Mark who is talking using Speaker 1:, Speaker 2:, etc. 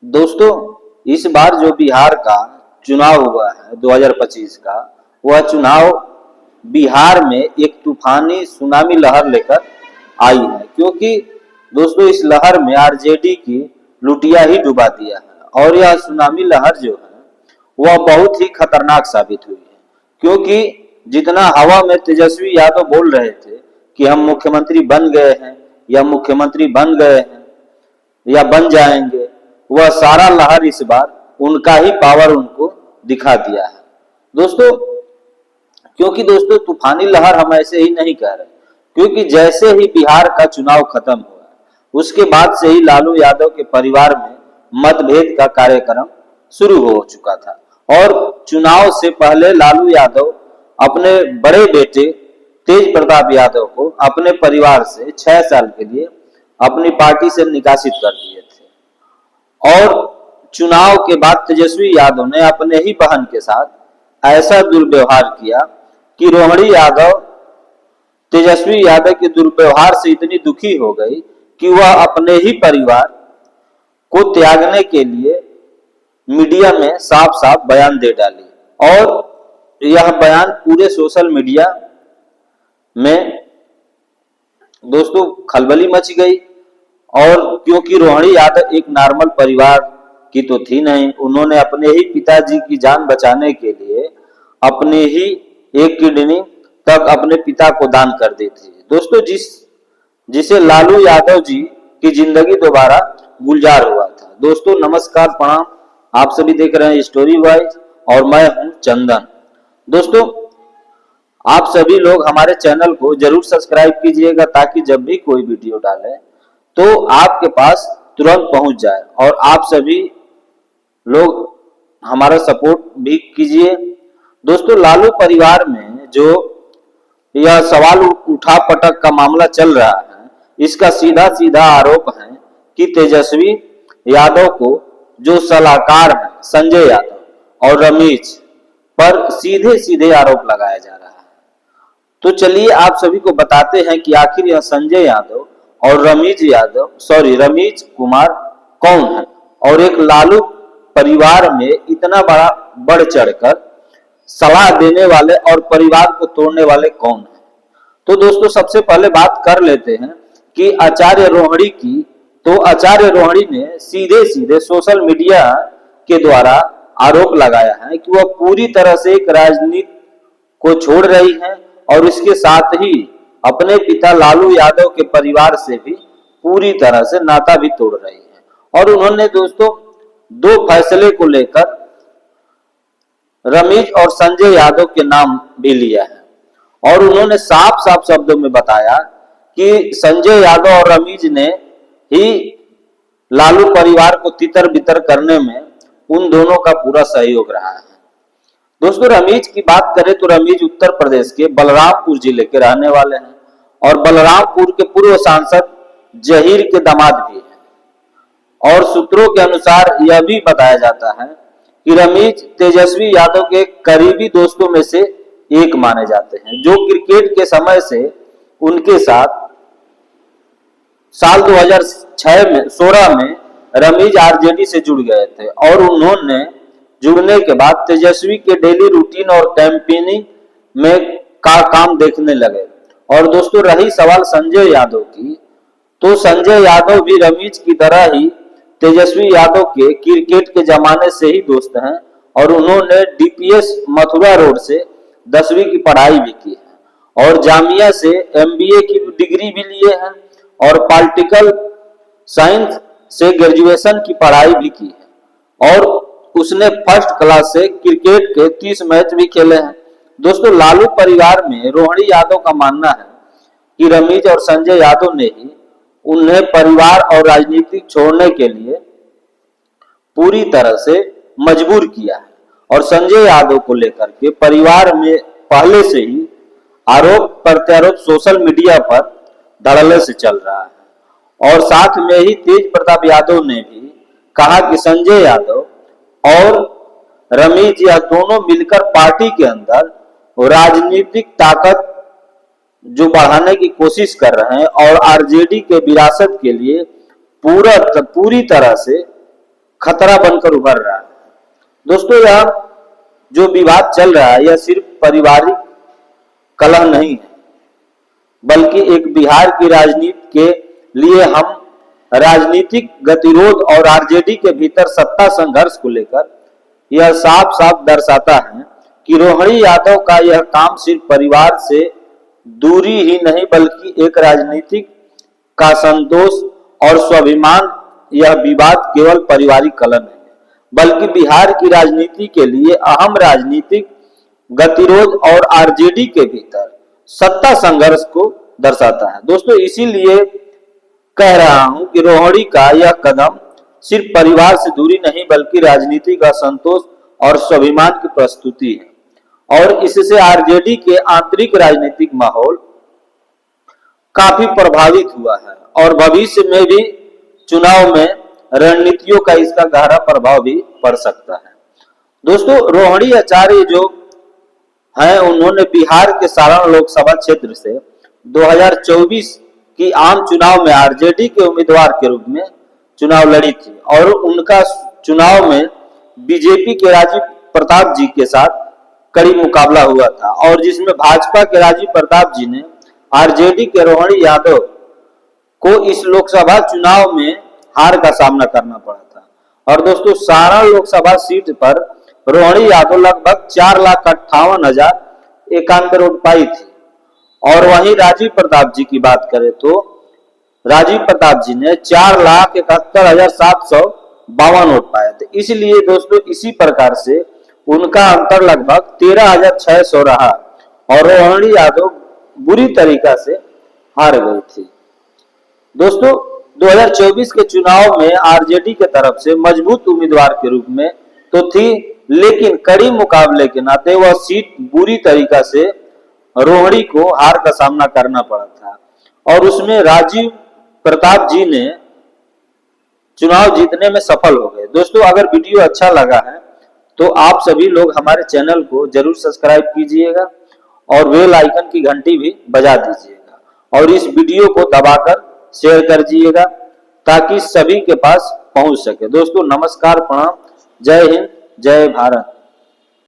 Speaker 1: दोस्तों, इस बार जो बिहार का चुनाव हुआ है 2025 का, वह चुनाव बिहार में एक तूफानी सुनामी लहर लेकर आई है, क्योंकि दोस्तों इस लहर में आरजेडी की लुटिया ही डुबा दिया है। और यह सुनामी लहर जो है वह बहुत ही खतरनाक साबित हुई है, क्योंकि जितना हवा में तेजस्वी यादव बोल रहे थे कि हम मुख्यमंत्री बन गए हैं या मुख्यमंत्री बन गए हैं या बन जाएंगे, वह सारा लहर इस बार उनका ही पावर उनको दिखा दिया है दोस्तों। क्योंकि दोस्तों तूफानी लहर हम ऐसे ही नहीं कह रहे, क्योंकि जैसे ही बिहार का चुनाव खत्म हुआ उसके बाद से ही लालू यादव के परिवार में मतभेद का कार्यक्रम शुरू हो चुका था। और चुनाव से पहले लालू यादव अपने बड़े बेटे तेज प्रताप यादव को अपने परिवार से 6 साल के लिए अपनी पार्टी से निकासित कर दिए थे। और चुनाव के बाद तेजस्वी यादव ने अपने ही बहन के साथ ऐसा दुर्व्यवहार किया कि रोहिणी यादव तेजस्वी यादव के दुर्व्यवहार से इतनी दुखी हो गई कि वह अपने ही परिवार को त्यागने के लिए मीडिया में साफ साफ बयान दे डाली। और यह बयान पूरे सोशल मीडिया में दोस्तों खलबली मच गई। और क्योंकि रोहिणी यादव एक नॉर्मल परिवार की तो थी नहीं, उन्होंने अपने ही पिताजी की जान बचाने के लिए अपने ही एक किडनी तक अपने पिता को दान कर दी थी दोस्तों, जिसे लालू यादव जी की जिंदगी दोबारा गुलजार हुआ था। दोस्तों नमस्कार, प्रणाम, आप सभी देख रहे हैं स्टोरी वाइज और मैं हूं चंदन। दोस्तों आप सभी लोग हमारे चैनल को जरूर सब्सक्राइब कीजिएगा, ताकि जब भी कोई वीडियो डालें तो आपके पास तुरंत पहुंच जाए। और आप सभी लोग हमारा सपोर्ट भी कीजिए। दोस्तों लालू परिवार में जो यह सवाल उठा पटक का मामला चल रहा है, इसका सीधा सीधा आरोप है कि तेजस्वी यादव को जो सलाहकार है संजय यादव और रमेश पर सीधे सीधे आरोप लगाया जा रहा है। तो चलिए आप सभी को बताते हैं कि आखिर यह संजय यादव और रमेश कुमार कौन है, और एक लालू परिवार में इतना बड़ा बढ़ चढ़कर सलाह देने वाले और परिवार को तोड़ने वाले कौन है। तो दोस्तों सबसे पहले बात कर लेते हैं कि आचार्य रोहिणी की। तो आचार्य रोहिणी ने सीधे सीधे सोशल मीडिया के द्वारा आरोप लगाया है कि वह पूरी तरह से एक राजनीति को छोड़ रही है और इसके साथ ही अपने पिता लालू यादव के परिवार से भी पूरी तरह से नाता भी तोड़ रही है। और उन्होंने दोस्तों 2 फैसले को लेकर रमेश और संजय यादव के नाम भी लिया है। और उन्होंने साफ साफ शब्दों में बताया कि संजय यादव और रमेश ने ही लालू परिवार को तितर बितर करने में उन दोनों का पूरा सहयोग रहा है। दोस्तों रमेश की बात करें तो रमेश उत्तर प्रदेश के बलरामपुर जिले के रहने वाले हैं और बलरामपुर के पूर्व सांसद जहीर के दामाद भी हैं। और सूत्रों के अनुसार यह भी बताया जाता है कि रमेश तेजस्वी यादव के करीबी दोस्तों में से एक माने जाते हैं, जो क्रिकेट के समय से उनके साथ साल 2016 में रमेश आरजेडी से जुड़ गए थे। और उन्होंने जुड़ने के बाद तेजस्वी के डेली रूटीन और कैंपेनिंग में का काम देखने लगे। और दोस्तों रही सवाल संजय यादव की, तो संजय यादव भी रमेश की तरह ही तेजस्वी यादव के क्रिकेट के जमाने से ही दोस्त हैं और उन्होंने डीपीएस मथुरा रोड से 10वीं की पढ़ाई भी की है और जामिया से एमबीए की डिग्री भी लिए हैं और पॉलिटिकल साइंस से ग्रेजुएशन की पढ़ाई भी की है। और उसने फर्स्ट क्लास से क्रिकेट के 30 मैच भी खेले हैं। दोस्तों लालू परिवार में रोहिणी यादव का मानना है कि रमेश और संजय यादव ने ही उन्हें परिवार और राजनीति छोड़ने के लिए पूरी तरह से मजबूर किया है। और संजय यादव को लेकर के परिवार में पहले से ही आरोप प्रत्यारोप सोशल मीडिया पर धड़ल्ले से चल रहा है। और साथ में ही तेज प्रताप यादव ने भी कहा कि संजय यादव और रमेश यह दोनों मिलकर पार्टी के अंदर राजनीतिक ताकत जो बढ़ाने की कोशिश कर रहे हैं और आरजेडी के विरासत के लिए पूरी तरह से खतरा बनकर उभर रहा है। दोस्तों, यह जो विवाद चल रहा है यह सिर्फ पारिवारिक कलह नहीं है, बल्कि एक बिहार की राजनीति के लिए हम राजनीतिक गतिरोध और आरजेडी के भीतर सत्ता संघर्ष को लेकर यह साफ साफ दर्शाता है कि रोहिणी यादव का यह काम सिर्फ परिवार से दूरी ही नहीं बल्कि एक राजनीतिक का संतोष और स्वाभिमान। यह विवाद केवल पारिवारिक कलह नहीं है, बल्कि बिहार की राजनीति के लिए अहम राजनीतिक गतिरोध और आरजेडी के भीतर सत्ता संघर्ष को दर्शाता है। दोस्तों, इसीलिए कह रहा हूं कि रोहिणी का यह कदम सिर्फ परिवार से दूरी नहीं बल्कि राजनीतिक असंतोष और स्वाभिमान की प्रस्तुति है और इससे आरजेडी के आंतरिक राजनीतिक माहौल काफी प्रभावित हुआ है और भविष्य में भी चुनाव में रणनीतियों का इसका गहरा प्रभाव भी पड़ सकता है। दोस्तों, रोहिणी आचार्य जो हैं उन्होंने बिहार के सारण लोकसभा क्षेत्र से 2024 की आम चुनाव में आरजेडी के उम्मीदवार के रूप में चुनाव लड़ी थी और उनका चुनाव में बीजेपी के राजीव प्रताप जी के साथ कड़ी मुकाबला हुआ था और जिसमें भाजपा के राजीव प्रताप जी ने आरजेडी के रोहिणी यादव को इस लोकसभा चुनाव में हार का सामना करना पड़ा था। और दोस्तों, सारण लोकसभा सीट पर रोहिणी यादव लगभग 4,58,091 वोट पाई थी और वहीं राजीव प्रताप जी की बात करें तो राजीव प्रताप जी ने 4,71,752 वोट पाए थे। इसलिए दोस्तों, इसी प्रकार से उनका अंतर लगभग 13,600 रहा और रोहिणी यादव बुरी तरीका से हार गई थी। दोस्तों, 2024 के चुनाव में आरजेडी के तरफ से मजबूत उम्मीदवार के रूप में तो थी, लेकिन कड़ी मुकाबले के नाते वह सीट बुरी तरीका से रोहिणी को हार का सामना करना पड़ा था और उसमें राजीव प्रताप जी ने चुनाव जीतने में सफल हो गए। दोस्तों, अगर वीडियो अच्छा लगा है तो आप सभी लोग हमारे चैनल को जरूर सब्सक्राइब कीजिएगा और बेल आइकन की घंटी भी बजा दीजिएगा और इस वीडियो को दबाकर शेयर कर दीजिएगा ताकि सभी के पास पहुंच सके। दोस्तों, नमस्कार, प्रणाम, जय हिंद, जय भारत।